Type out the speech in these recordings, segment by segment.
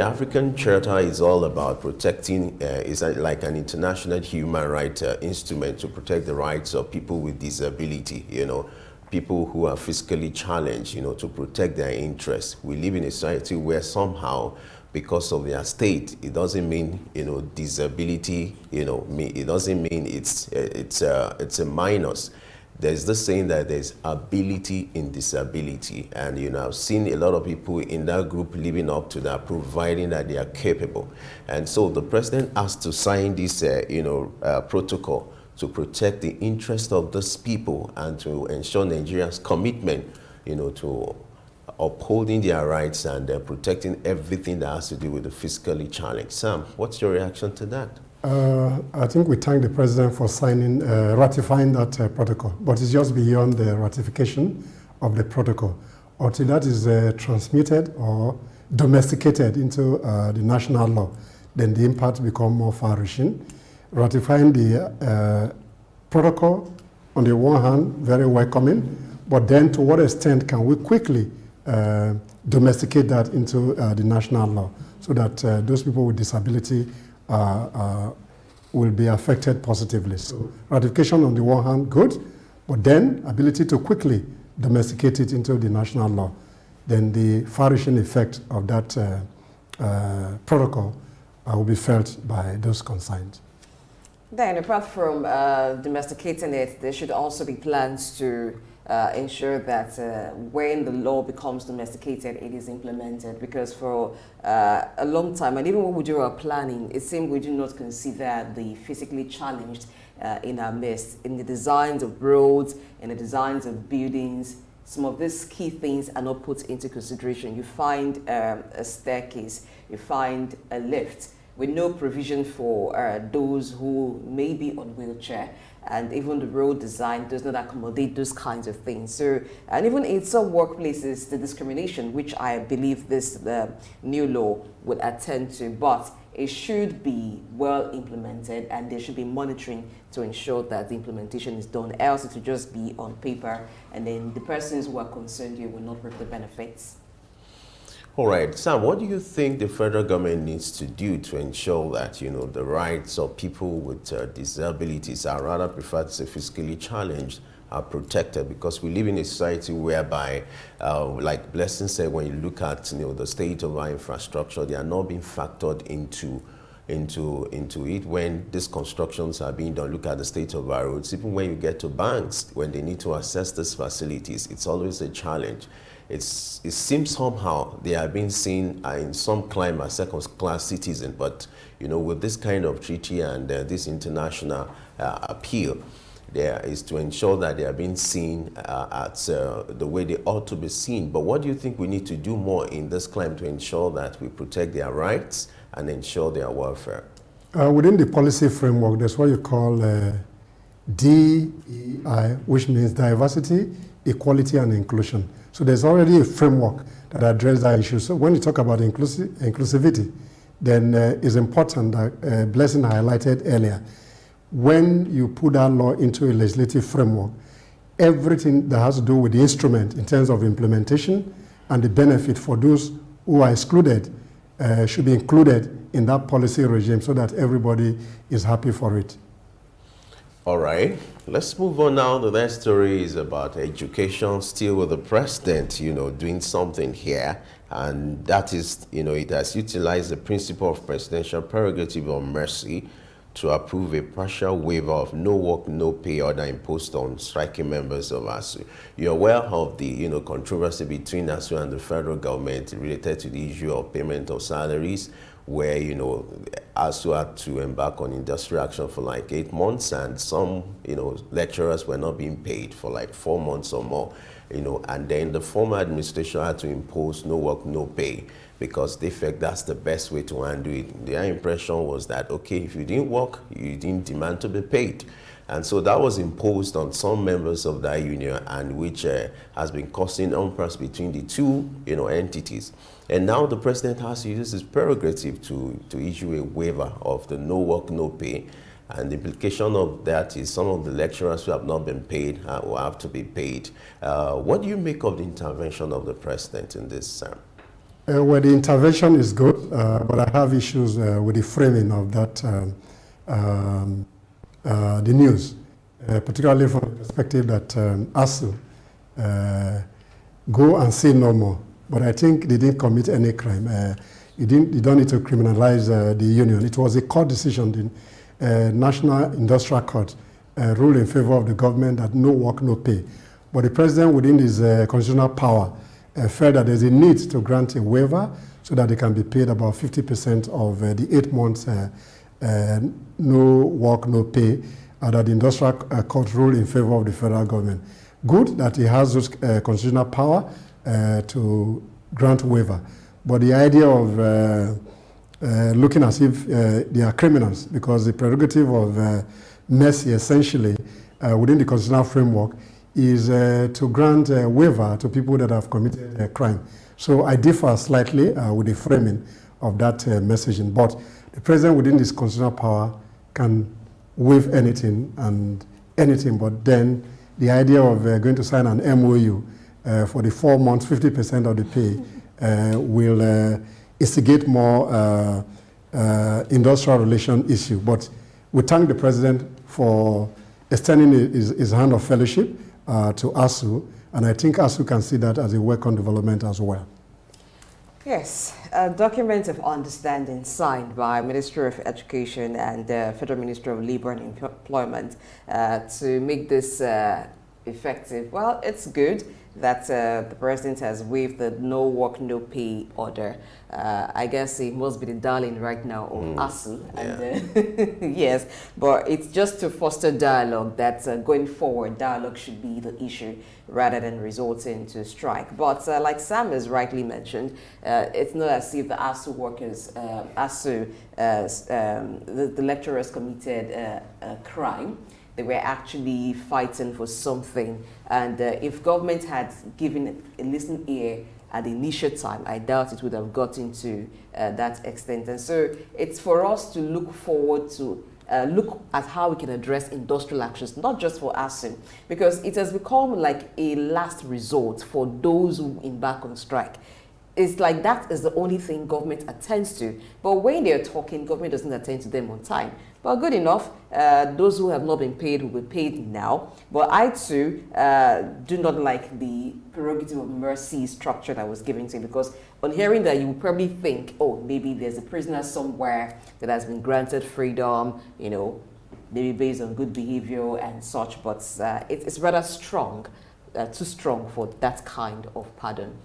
African Charter is all about protecting, is like an international human rights instrument to protect the rights of people with disability, people who are physically challenged, to protect their interests. We live in a society where somehow, because of their state, it doesn't mean, disability, it doesn't mean it's a minus. There's this saying that there's ability in disability, and I've seen a lot of people in that group living up to that, providing that they are capable. And so the president has to sign this protocol to protect the interest of those people and to ensure Nigeria's commitment to upholding their rights and protecting everything that has to do with the physically challenged. Sam, what's your reaction to that? I think we thank the president for ratifying that protocol, but it's just beyond the ratification of the protocol. Until that is transmitted or domesticated into the national law, then the impact becomes more far-reaching. Ratifying the protocol, on the one hand, very welcoming, but then to what extent can we quickly domesticate that into the national law so that those people with disability will be affected positively. So ratification on the one hand, good, but then ability to quickly domesticate it into the national law, then the far-reaching effect of that protocol will be felt by those concerned. Then, apart from domesticating it, there should also be plans to ensure that when the law becomes domesticated, it is implemented. Because for a long time, and even when we do our planning, it seems we do not consider the physically challenged in our midst. In the designs of roads, in the designs of buildings, some of these key things are not put into consideration. You find a staircase, you find a lift, with no provision for those who may be on wheelchair, and even the road design does not accommodate those kinds of things. So, and even in some workplaces, the discrimination, which I believe this new law would attend to, but it should be well implemented, and there should be monitoring to ensure that the implementation is done. Else it will just be on paper, and then the persons who are concerned here will not reap the benefits. All right, Sam, what do you think the federal government needs to do to ensure that, the rights of people with disabilities, are rather preferred to say physically challenged, are protected? Because we live in a society whereby, like Blessing said, when you look at, the state of our infrastructure, they are not being factored into it when these constructions are being done. Look at the state of our roads. Even when you get to banks, when they need to access these facilities, it's always a challenge. It seems somehow they are being seen in some climate as second-class citizens, but with this kind of treaty and this international appeal, there is to ensure that they are being seen at the way they ought to be seen. But what do you think we need to do more in this climate to ensure that we protect their rights and ensure their welfare? Within the policy framework, there's what you call DEI, which means diversity, equality, and inclusion. So there's already a framework that addresses that issue. So when you talk about inclusivity, then it's important that Blessing highlighted earlier. When you put that law into a legislative framework, everything that has to do with the instrument in terms of implementation and the benefit for those who are excluded should be included in that policy regime so that everybody is happy for it. All right, let's move on now. The next story is about education, still with the president, doing something here. And that is, it has utilized the principle of presidential prerogative on mercy to approve a partial waiver of no work, no pay order imposed on striking members of ASU. You're aware of the, controversy between ASU and the federal government related to the issue of payment of salaries, where, ASU had to embark on industrial action for like 8 months, and some, lecturers were not being paid for like 4 months or more, and then the former administration had to impose no work, no pay, because they felt that's the best way to undo it. Their impression was that, okay, if you didn't work, you didn't demand to be paid. And so that was imposed on some members of that union, and which has been causing impasse between the two, entities. And now the president has to use his prerogative to issue a waiver of the no work, no pay. And the implication of that is some of the lecturers who have not been paid will have to be paid. What do you make of the intervention of the president in this, Sam? Well, the intervention is good, but I have issues with the framing of that, the news, particularly from the perspective that ASU go and say no more. But I think they didn't commit any crime. You don't need to criminalize the union. It was a court decision, the National Industrial Court ruled in favor of the government that no work, no pay. But the president, within his constitutional power, felt that there's a need to grant a waiver so that they can be paid about 50% of the 8 months no work, no pay, that the industrial court ruled in favor of the federal government. Good that he has those constitutional power to grant waiver. But the idea of looking as if they are criminals, because the prerogative of mercy essentially within the constitutional framework is to grant a waiver to people that have committed a crime. So I differ slightly with the framing of that messaging. But the president within his constitutional power can waive anything and anything, but then the idea of going to sign an MOU for the 4 months, 50% of the pay will instigate more industrial relation issue. But we thank the president for extending his hand of fellowship to ASU, and I think ASU can see that as a welcome development as well. Yes, a document of understanding signed by Ministry of Education and Federal Ministry of Labor and Employment to make this effective. Well, it's good that the president has waived the no work, no pay order. I guess he must be the darling right now of ASU. And, yes, but it's just to foster dialogue that going forward, dialogue should be the issue rather than resorting to strike. But like Sam has rightly mentioned, it's not as if the ASU workers, the lecturers committed a crime. They were actually fighting for something. And if government had given a listening ear at the initial time, I doubt it would have gotten to that extent. And so it's for us to look forward to look at how we can address industrial actions, not just for ASU, because it has become like a last resort for those who embark on strike. It's like that is the only thing government attends to. But when they're talking, government doesn't attend to them on time. But good enough, those who have not been paid will be paid now. But I too do not like the prerogative of mercy structure that was given to you, because on hearing that you would probably think, oh, maybe there's a prisoner somewhere that has been granted freedom, you know, maybe based on good behavior and such, but it's rather strong, too strong for that kind of pardon.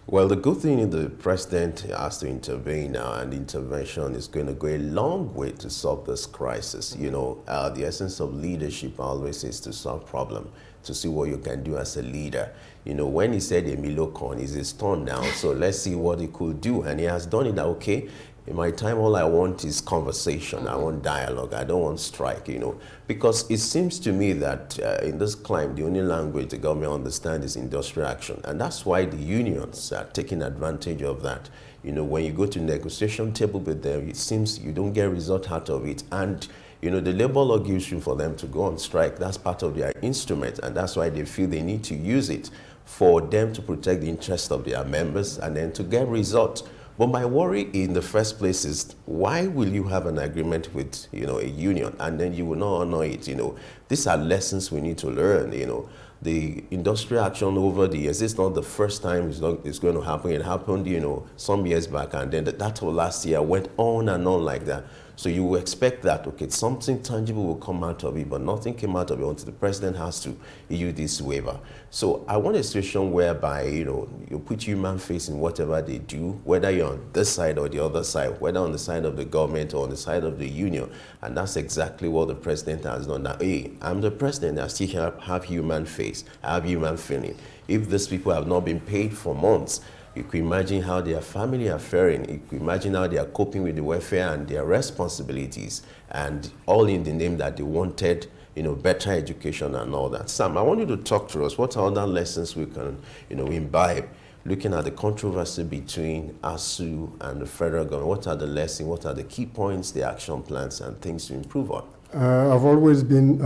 Well, the good thing is the president has to intervene now, and intervention is going to go a long way to solve this crisis. You know, the essence of leadership always is to solve problem, to see what you can do as a leader. You know, when he said Emilio Con is his turn now, so let's see what he could do, and he has done it. Okay, in my time, all I want is conversation. I want dialogue. I don't want strike, you know, because it seems to me that in this climate, the only language the government understands is industrial action. And that's why the unions are taking advantage of that. You know, when you go to negotiation table with them, it seems you don't get a result out of it. And, you know, the labor law gives you for them to go on strike. That's part of their instrument. And that's why they feel they need to use it for them to protect the interests of their members and then to get results. But my worry in the first place is, why will you have an agreement with, you know, a union and then you will not honor it? You know, these are lessons we need to learn. You know, the industrial action over the years, it's not the first time it's going to happen. It happened, you know, some years back, and then that last year went on and on like that. So you will expect that, okay, something tangible will come out of it, but nothing came out of it until the president has to issue this waiver. So I want a situation whereby, you know, you put human face in whatever they do, whether you're on this side or the other side, whether on the side of the government or on the side of the union. And that's exactly what the president has done. Now, hey, I'm the president, I still have human face, I have human feeling. If these people have not been paid for months, you could imagine how their family are faring. You could imagine how they are coping with the welfare and their responsibilities, and all in the name that they wanted, you know, better education and all that. Sam, I want you to talk to us. What are other lessons we can, you know, imbibe, looking at the controversy between ASU and the federal government? What are the lessons? What are the key points, the action plans, and things to improve on? I've always been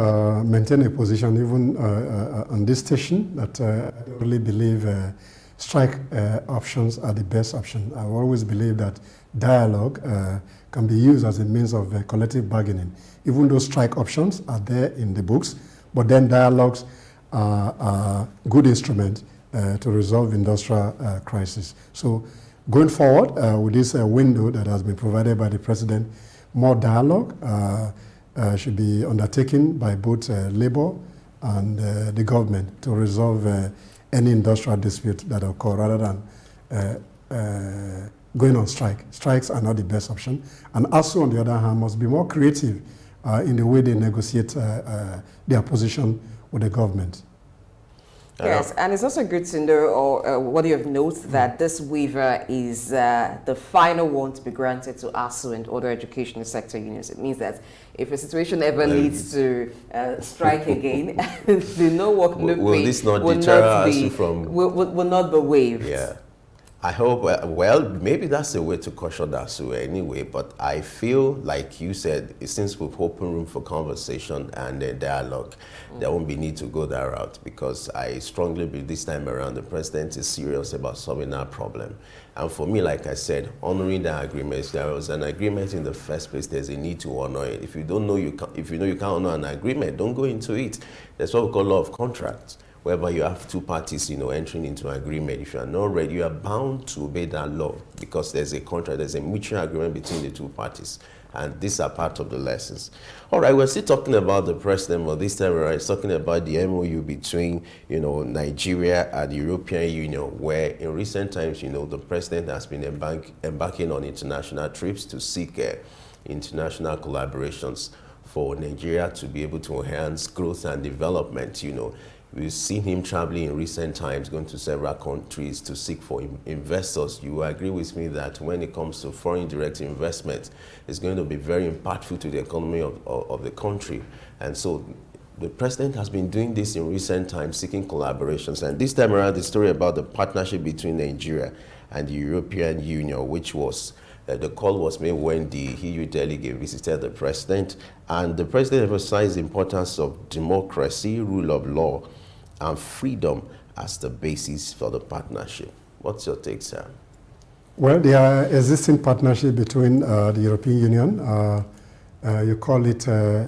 maintain a position, even on this station, that I don't really believe strike options are the best option. I've always believed that dialogue can be used as a means of collective bargaining. Even though strike options are there in the books, but then dialogues are a good instrument to resolve industrial crisis. So going forward with this window that has been provided by the President, more dialogue should be undertaken by both labor and the government to resolve any industrial dispute that occur rather than going on strike. Strikes are not the best option. And ASU, on the other hand, must be more creative in the way they negotiate their position with the government. Yes, and it's also good to know, or what you have noted, that this waiver is the final one to be granted to ASU and other educational sector unions. It means that if a situation ever leads to strike again, the no work, no pay will this not deter ASU from... will not be waived. Yeah. I hope, well, maybe that's the way to caution ASU anyway, but I feel like you said, since we've opened room for conversation and dialogue, there won't be need to go that route, because I strongly believe this time around the president is serious about solving that problem. And for me, like I said, honoring the agreements, there was an agreement in the first place, there's a need to honor it. If you don't know, if you know you can't honor an agreement, don't go into it. That's what we call law of contracts, whereby you have two parties, entering into agreement. If you are not ready, you are bound to obey that law, because there's a contract, there's a mutual agreement between the two parties. And these are part of the lessons. All right, we're still talking about the president, but this time around, it's talking about the MOU between, Nigeria and the European Union, where in recent times, the president has been embarking on international trips to seek international collaborations for Nigeria to be able to enhance growth and development, We've seen him traveling in recent times, going to several countries to seek for investors. You agree with me that when it comes to foreign direct investment, it's going to be very impactful to the economy of the country. And so the president has been doing this in recent times, seeking collaborations. And this time around, the story about the partnership between Nigeria and the European Union, which was the call was made when the EU delegate visited the president, and the president emphasized the importance of democracy, rule of law, and freedom as the basis for the partnership. What's your take, sir? Well, there are existing partnership between the European Union. You call it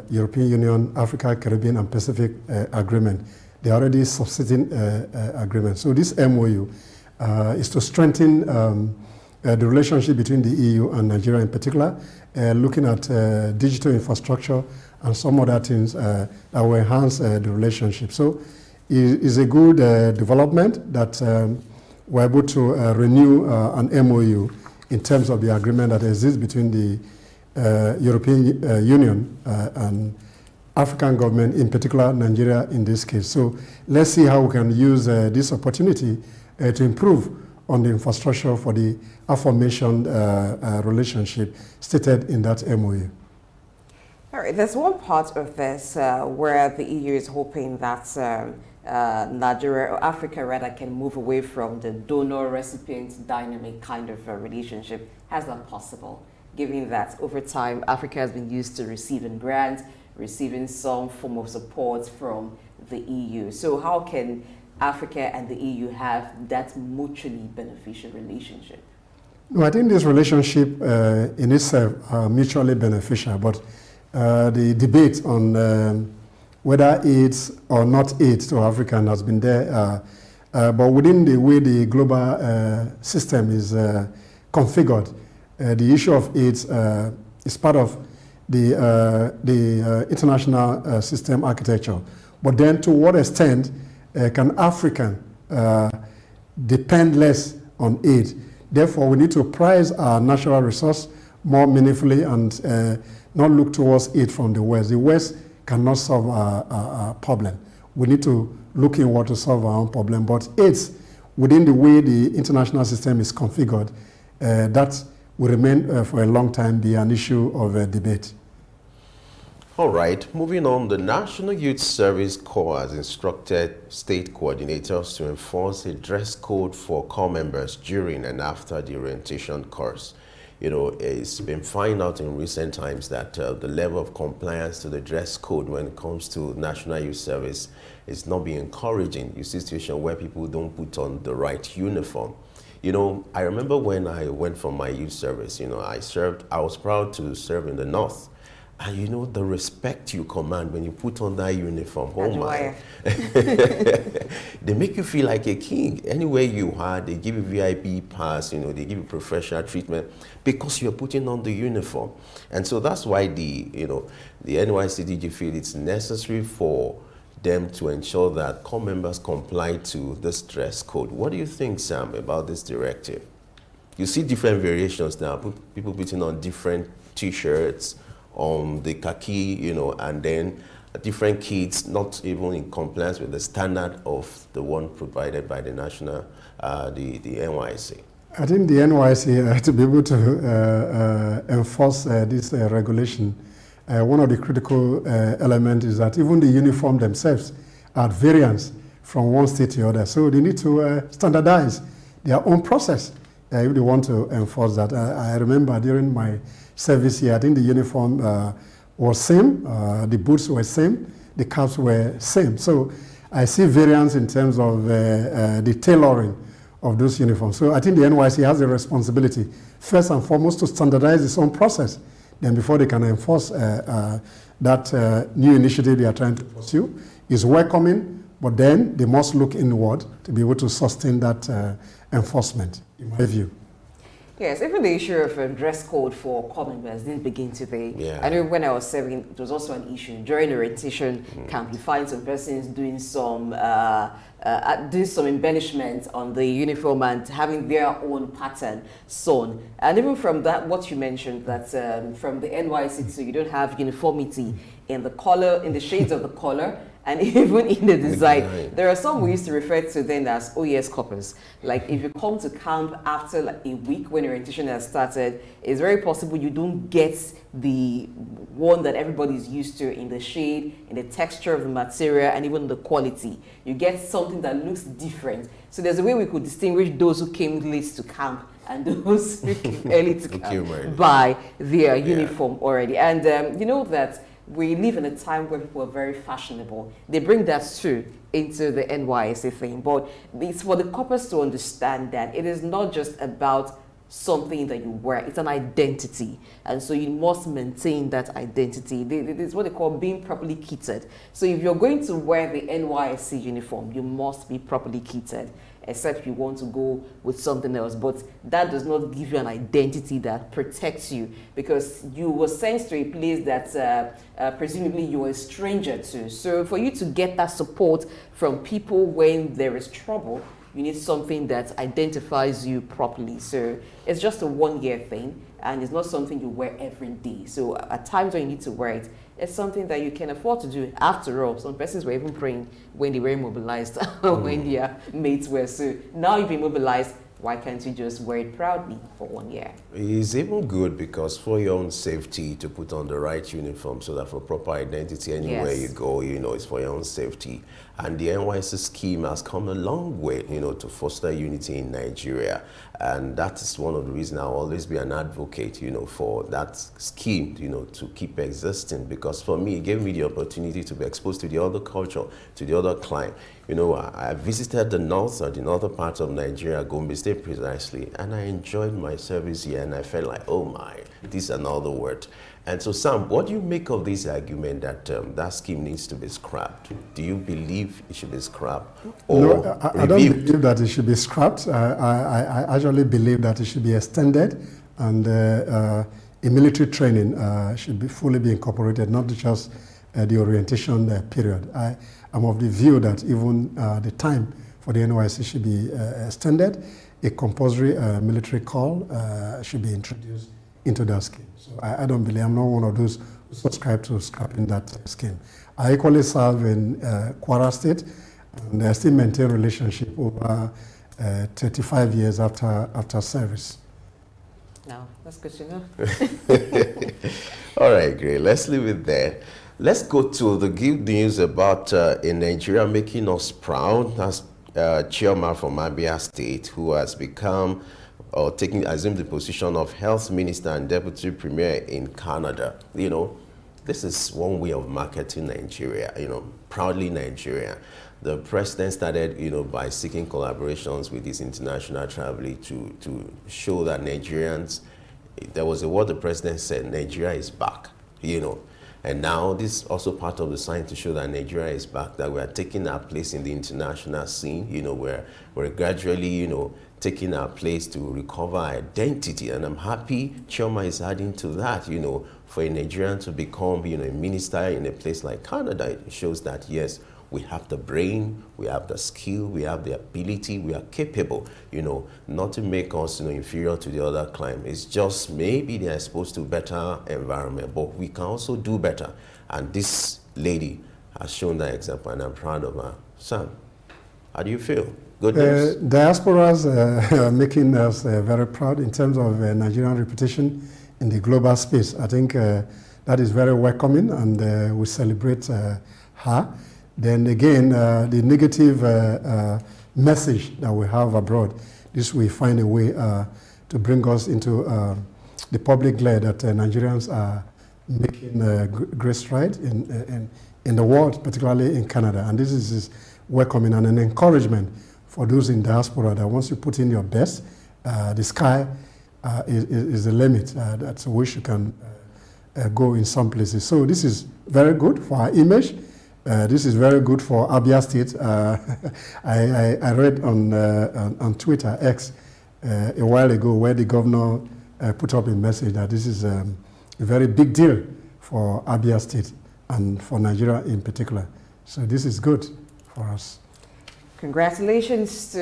European Union, Africa, Caribbean, and Pacific Agreement. They are already subsisting agreements. So this MOU is to strengthen the relationship between the EU and Nigeria in particular, looking at digital infrastructure and some other things that will enhance the relationship. So it is a good development that we're able to renew an MOU in terms of the agreement that exists between the European Union and African government, in particular Nigeria in this case. So let's see how we can use this opportunity to improve on the infrastructure for the aforementioned relationship stated in that MOU. All right, there's one part of this where the EU is hoping that Nigeria, or Africa rather, can move away from the donor-recipient dynamic kind of relationship. How's that possible, given that over time Africa has been used to receiving grants, receiving some form of support from the EU? So how can Africa and the EU have that mutually beneficial relationship? No, I think this relationship in itself are mutually beneficial, but the debate on whether it's or not aid to Africa has been there. But within the way the global system is configured, the issue of aid is part of the international system architecture. But then to what extent can Africa depend less on aid? Therefore, we need to prize our natural resource more meaningfully and not look towards aid from the West. The West cannot solve our problem. We need to look inward to solve our own problem. But aids, within the way the international system is configured, that will remain for a long time be an issue of debate. All right, moving on, the National Youth Service Corps has instructed state coordinators to enforce a dress code for corps members during and after the orientation course. it's been found out in recent times that the level of compliance to the dress code when it comes to National Youth Service is not being encouraging. You see situations where people don't put on the right uniform. I remember when I went for my youth service, I was proud to serve in the North. And the respect you command when you put on that uniform, oh my. They make you feel like a king. Anywhere you are, they give you VIP pass, they give you professional treatment because you're putting on the uniform. And so that's why the NYCDG feel it's necessary for them to ensure that corps members comply to this dress code. What do you think, Sam, about this directive? You see different variations now, people putting on different T-shirts, on the khaki, and then different kits not even in compliance with the standard of the one provided by the national, the NYC. I think the NYC, to be able to enforce this regulation, one of the critical elements is that even the uniform themselves are at variance from one state to the other. So they need to standardize their own process if they want to enforce that. I remember during my service here, I think the uniform was same, the boots were same, the caps were same. So I see variance in terms of the tailoring of those uniforms. So I think the NYC has a responsibility, first and foremost, to standardize its own process. Then before they can enforce that new initiative they are trying to pursue, is welcoming, but then they must look inward to be able to sustain that enforcement, in my view. Yes, even the issue of a dress code for corps members didn't begin today. Yeah. I know when I was serving, it was also an issue. During orientation camp, you find some persons doing some embellishment on the uniform and having their own pattern sewn. And even from that, what you mentioned, that from the NYC, so you don't have uniformity in the color, in the shades of the color, and even in the design. There are some we used to refer to then as OES coppers. Like if you come to camp after like a week when orientation has started, it's very possible you don't get the one that everybody is used to in the shade, in the texture of the material, and even the quality. You get something that looks different. So there's a way we could distinguish those who came late to camp and those who came early to camp by their uniform already. And you know that we live in a time where people are very fashionable. They bring that too into the NYSC thing, but it's for the corpus to understand that it is not just about something that you wear, it's an identity. And so you must maintain that identity. It is what they call being properly kitted. So if you're going to wear the NYSC uniform, you must be properly kitted, except you want to go with something else. But that does not give you an identity that protects you, because you were sent to a place that presumably you are a stranger to. So for you to get that support from people when there is trouble, you need something that identifies you properly. So it's just a one-year thing, and it's not something you wear every day. So at times when you need to wear it, it's something that you can afford to do. After all, some persons were even praying when they were immobilized, when their mates were. So now you've been mobilized, why can't you just wear it proudly for 1 year? It's even good because for your own safety to put on the right uniform so that for proper identity anywhere you go, it's for your own safety. And the NYC scheme has come a long way, to foster unity in Nigeria. And that is one of the reasons I'll always be an advocate, for that scheme, to keep existing. Because for me, it gave me the opportunity to be exposed to the other culture, to the other climate. I visited the north or the northern part of Nigeria, Gombe State precisely, and I enjoyed my service here, and I felt like, oh my, this is another word. And so, Sam, what do you make of this argument that that scheme needs to be scrapped? Do you believe it should be scrapped or No, I don't believe that it should be scrapped. I actually believe that it should be extended, and a military training should be fully be incorporated, not just the orientation period. I'm of the view that even the time for the NYC should be extended. A compulsory military call should be introduced into that scheme. So I don't believe, I'm not one of those who subscribe to scrapping that scheme. I equally serve in Kwara State, and I still maintain relationship over 35 years after service. No, that's good to know. All right, great. Let's leave it there. Let's go to the good news about in Nigeria making us proud. That's Chioma from Abia State, who has become or assumed the position of health minister and deputy premier in Canada. This is one way of marketing Nigeria, proudly Nigeria. The president started, by seeking collaborations with his international traveling to show that Nigerians, there was a word the president said, Nigeria is back, And now this is also part of the sign to show that Nigeria is back, that we are taking our place in the international scene, we're gradually, taking our place to recover our identity. And I'm happy Chioma is adding to that, for a Nigerian to become, a minister in a place like Canada. It shows that, yes, we have the brain, we have the skill, we have the ability, we are capable, not to make us, inferior to the other climate. It's just maybe they are exposed to better environment, but we can also do better. And this lady has shown that example, and I'm proud of her. Sam, how do you feel? Good news? Diasporas are making us very proud in terms of Nigerian reputation in the global space. I think that is very welcoming, and we celebrate her. Then again, the negative message that we have abroad, this will find a way to bring us into the public glare that Nigerians are making great strides in the world, particularly in Canada. And this is welcoming and an encouragement for those in diaspora that once you put in your best, the sky is the limit. That's which you can go in some places. So this is very good for our image. This is very good for Abia State. I read on Twitter, X, a while ago, where the governor put up a message that this is a very big deal for Abia State and for Nigeria in particular. So this is good for us. Congratulations to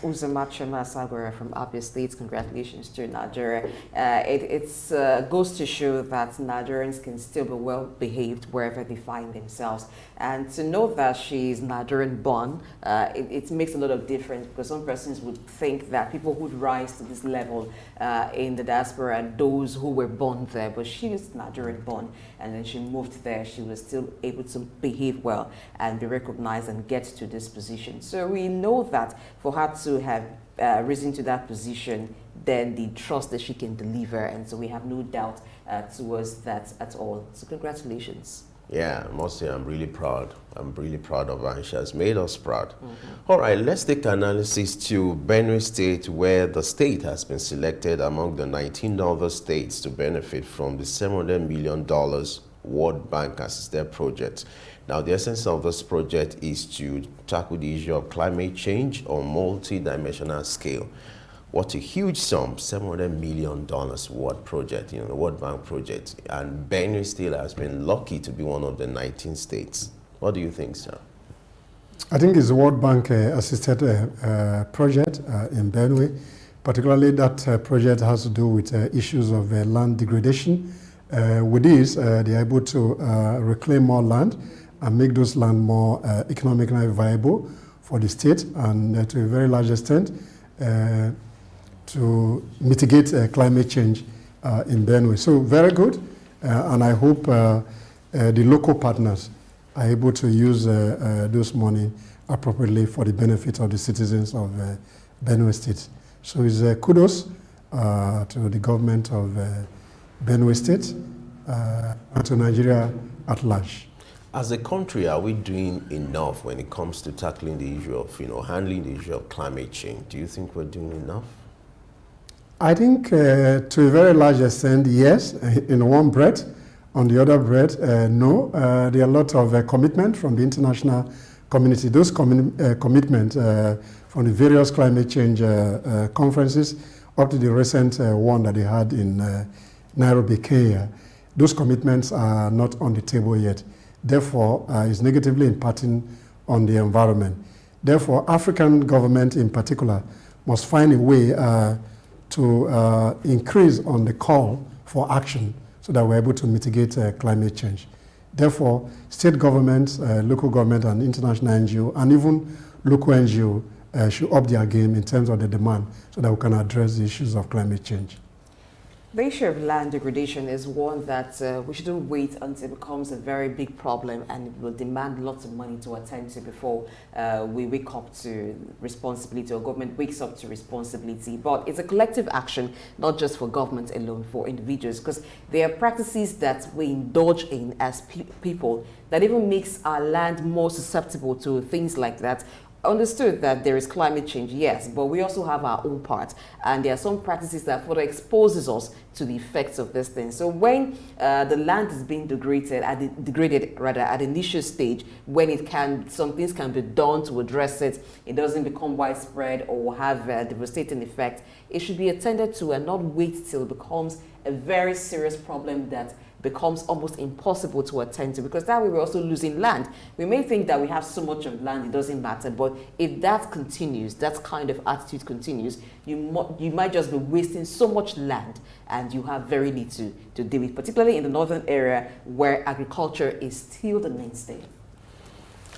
Uzoma Chioma Sagwara from Abia State. Congratulations to Nigeria. It goes to show that Nigerians can still be well behaved wherever they find themselves. And to know that she's Nigerian born, it makes a lot of difference, because some persons would think that people who rise to this level in the diaspora are those who were born there. But she is Nigerian born, and then she moved there. She was still able to behave well and be recognized and get to this position. So we know that for her to have risen to that position, then the trust that she can deliver, and so we have no doubt towards that at all. So congratulations. Yeah, I must say I'm really proud. I'm really proud of her, and she has made us proud. All right, let's take analysis to Benue State, where the state has been selected among the 19 other states to benefit from the $700 million World Bank assisted project. Now, the essence of this project is to tackle the issue of climate change on a multi-dimensional scale. What a huge sum, $700 million World project, the World Bank project. And Benue State has been lucky to be one of the 19 states. What do you think, sir? I think it's a World Bank assisted project in Benue. Particularly that project has to do with issues of land degradation. With this, they're able to reclaim more land and make those land more economically viable for the state, and to a very large extent to mitigate climate change in Benue. So very good, and I hope the local partners are able to use those money appropriately for the benefit of the citizens of Benue State. So it's kudos to the government of Benue State and to Nigeria at large. As a country, are we doing enough when it comes to tackling the issue of, handling the issue of climate change? Do you think we're doing enough? I think to a very large extent, yes, in one breath. On the other breath, no. There are a lot of commitment from the international community. Those commitments from the various climate change conferences up to the recent one that they had in Nairobi, Kenya, those commitments are not on the table yet. Therefore, it's negatively impacting on the environment. Therefore, African government in particular must find a way to increase on the call for action so that we're able to mitigate climate change. Therefore, state governments, local government and international NGO, and even local NGO should up their game in terms of the demand so that we can address the issues of climate change. The issue of land degradation is one that we shouldn't wait until it becomes a very big problem and it will demand lots of money to attend to before we wake up to responsibility, or government wakes up to responsibility. But it's a collective action, not just for government alone, for individuals, because there are practices that we indulge in as people that even makes our land more susceptible to things like that. Understood that there is climate change, yes, but we also have our own part, and there are some practices that further exposes us to the effects of this thing. So when the land is being degraded at the initial stage, when some things can be done to address it, it doesn't become widespread or have a devastating effect. It should be attended to and not wait till it becomes a very serious problem that becomes almost impossible to attend to, because that way we're also losing land. We may think that we have so much of land, it doesn't matter, but if that continues, that kind of attitude continues, you might just be wasting so much land and you have very little to deal with, particularly in the northern area where agriculture is still the mainstay.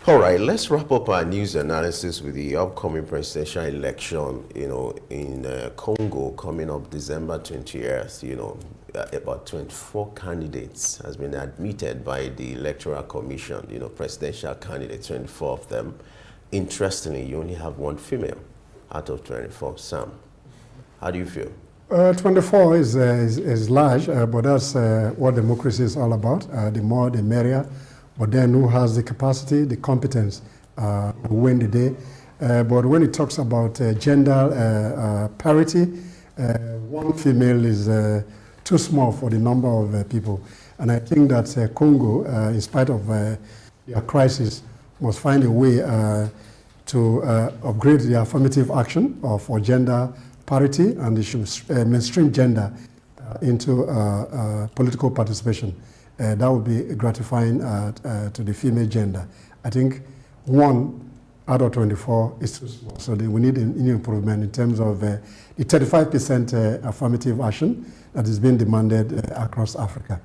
All right, let's wrap up our news analysis with the upcoming presidential election, in Congo coming up December 20th, about 24 candidates has been admitted by the Electoral Commission, presidential candidates, 24 of them. Interestingly, you only have one female out of 24, Sam. How do you feel? 24 is large, but that's what democracy is all about. The more, the merrier. But then who has the capacity, the competence to win the day. But when it talks about gender parity, one female is too small for the number of people. And I think that Congo, in spite of their crisis, must find a way to upgrade the affirmative action for gender parity, and they should mainstream gender into political participation. That would be gratifying to the female gender. I think 1 out of 24 is too small. So we need an improvement in terms of the 35% affirmative action that is being demanded across Africa.